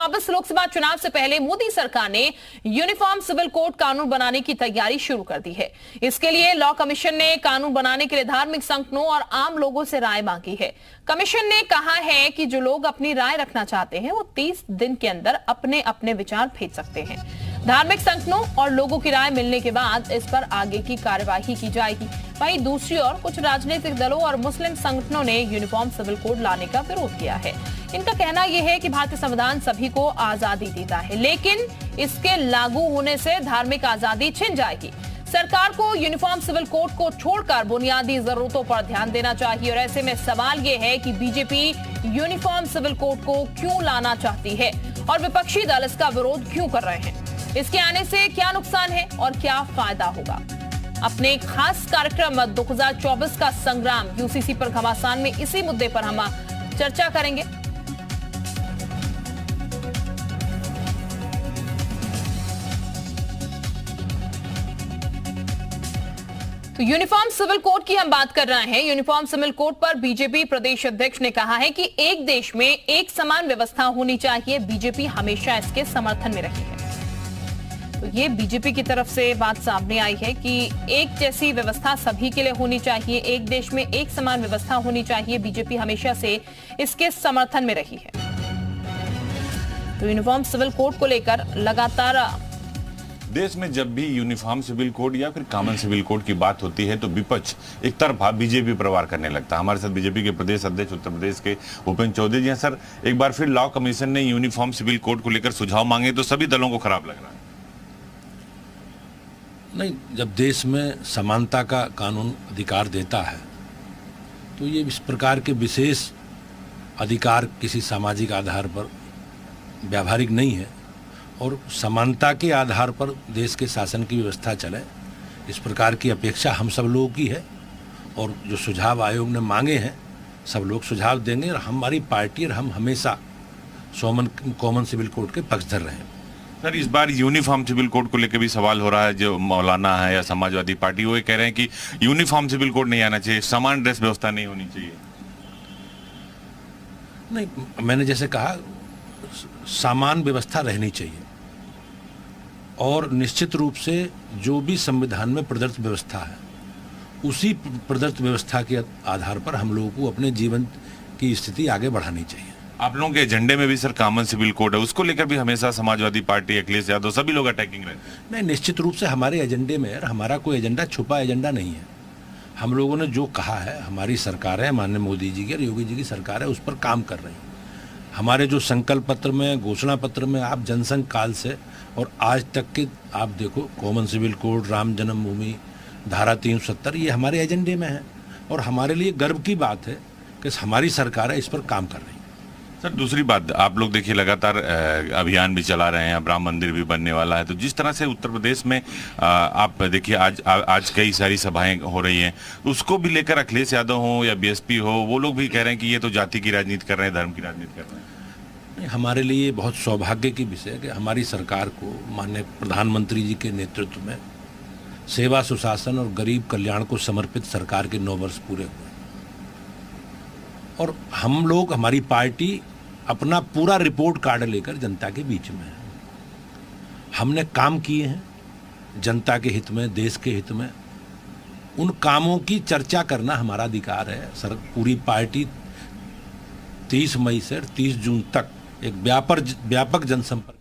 वापस लोकसभा चुनाव से पहले मोदी सरकार ने यूनिफॉर्म सिविल कोड कानून बनाने की तैयारी शुरू कर दी है। इसके लिए लॉ कमीशन ने कानून बनाने के लिए धार्मिक संगठनों और आम लोगों से राय मांगी है। कमीशन ने कहा है कि जो लोग अपनी राय रखना चाहते हैं वो 30 दिन के अंदर अपने अपने विचार भेज सकते हैं। धार्मिक संगठनों और लोगों की राय मिलने के बाद इस पर आगे की कार्यवाही की जाएगी। वहीं दूसरी ओर कुछ राजनीतिक दलों और मुस्लिम संगठनों ने यूनिफॉर्म सिविल कोड लाने का विरोध किया है। इनका कहना यह है कि भारतीय संविधान सभी को आजादी देता है, लेकिन इसके लागू होने से धार्मिक आजादी छिन जाएगी। सरकार को यूनिफॉर्म सिविल कोड को छोड़कर बुनियादी जरूरतों पर ध्यान देना चाहिए और ऐसे में सवाल यह है कि बीजेपी यूनिफॉर्म सिविल कोड को क्यों लाना चाहती है और विपक्षी दल इसका विरोध क्यों कर रहे हैं। इसके आने से क्या नुकसान है और क्या फायदा होगा। अपने खास कार्यक्रम 2024 का संग्राम यूसीसी पर घमासान में इसी मुद्दे पर हम चर्चा करेंगे। तो यूनिफॉर्म सिविल कोड की हम बात कर रहे हैं। यूनिफॉर्म सिविल कोड पर बीजेपी प्रदेश अध्यक्ष ने कहा है कि एक देश में एक समान व्यवस्था होनी चाहिए। बीजेपी हमेशा इसके समर्थन में रही है। तो ये बीजेपी की तरफ से बात सामने आई है कि एक जैसी व्यवस्था सभी के लिए होनी चाहिए, एक देश में एक समान व्यवस्था होनी चाहिए। बीजेपी हमेशा से इसके समर्थन में रही है। तो यूनिफॉर्म सिविल कोड को लेकर लगातार देश में जब भी यूनिफॉर्म सिविल कोड या फिर कॉमन सिविल कोड की बात होती है तो विपक्ष एक तरफा बीजेपी पर वार करने लगता है। हमारे साथ बीजेपी के प्रदेश अध्यक्ष उत्तर प्रदेश के भूपेंद्र चौधरी जी हैं। सर, एक बार फिर लॉ कमीशन ने यूनिफॉर्म सिविल कोड को लेकर सुझाव मांगे तो सभी दलों को खराब लग रहा है। नहीं, जब देश में समानता का कानून अधिकार देता है तो ये इस प्रकार के विशेष अधिकार किसी सामाजिक आधार पर व्यावहारिक नहीं है और समानता के आधार पर देश के शासन की व्यवस्था चले, इस प्रकार की अपेक्षा हम सब लोगों की है। और जो सुझाव आयोग ने मांगे हैं सब लोग सुझाव देंगे और हमारी पार्टी और हम हमेशा कॉमन सिविल कोड के पक्षधर रहे हैं। सर, इस बार यूनिफॉर्म सिविल कोड को लेकर भी सवाल हो रहा है। जो मौलाना है या समाजवादी पार्टी वो कह रहे हैं कि यूनिफॉर्म सिविल कोड नहीं आना चाहिए, समान ड्रेस व्यवस्था नहीं होनी चाहिए। नहीं, मैंने जैसे कहा समान व्यवस्था रहनी चाहिए और निश्चित रूप से जो भी संविधान में प्रदत्त व्यवस्था है उसी प्रदत्त व्यवस्था के आधार पर हम लोगों को अपने जीवन की स्थिति आगे बढ़ानी चाहिए। आप लोगों के एजेंडे में भी सर कॉमन सिविल कोड है, उसको लेकर भी हमेशा समाजवादी पार्टी, अखिलेश यादव सभी लोग अटैकिंग रहे। नहीं, निश्चित रूप से हमारे एजेंडे में हमारा कोई एजेंडा छुपा एजेंडा नहीं है। हम लोगों ने जो कहा है, हमारी सरकार है, माननीय मोदी जी की और योगी जी की सरकार है, उस पर काम कर रही है। हमारे जो संकल्प पत्र में, घोषणा पत्र में आप जनसंघ काल से और आज तक के आप देखो, कॉमन सिविल कोड, राम जन्मभूमि, धारा 370 ये हमारे एजेंडे में है और हमारे लिए गर्व की बात है कि हमारी सरकार है इस पर काम कर रही है। सर, दूसरी बात, आप लोग देखिए लगातार अभियान भी चला रहे हैं, राम मंदिर भी बनने वाला है। तो जिस तरह से उत्तर प्रदेश में आप देखिए आज कई सारी सभाएं हो रही हैं, उसको भी लेकर अखिलेश यादव हो या बीएसपी हो, वो लोग भी कह रहे हैं कि ये तो जाति की राजनीति कर रहे हैं, धर्म की राजनीति कर रहे हैं। हमारे लिए बहुत सौभाग्य की विषय है कि हमारी सरकार को माननीय प्रधानमंत्री जी के नेतृत्व में सेवा, सुशासन और गरीब कल्याण को समर्पित सरकार के 9 वर्ष पूरे हुए और हम लोग, हमारी पार्टी अपना पूरा रिपोर्ट कार्ड लेकर जनता के बीच में है। हमने काम किए हैं जनता के हित में, देश के हित में। उन कामों की चर्चा करना हमारा अधिकार है। सर, पूरी पार्टी 30 मई से 30 जून तक एक व्यापक जनसंपर्क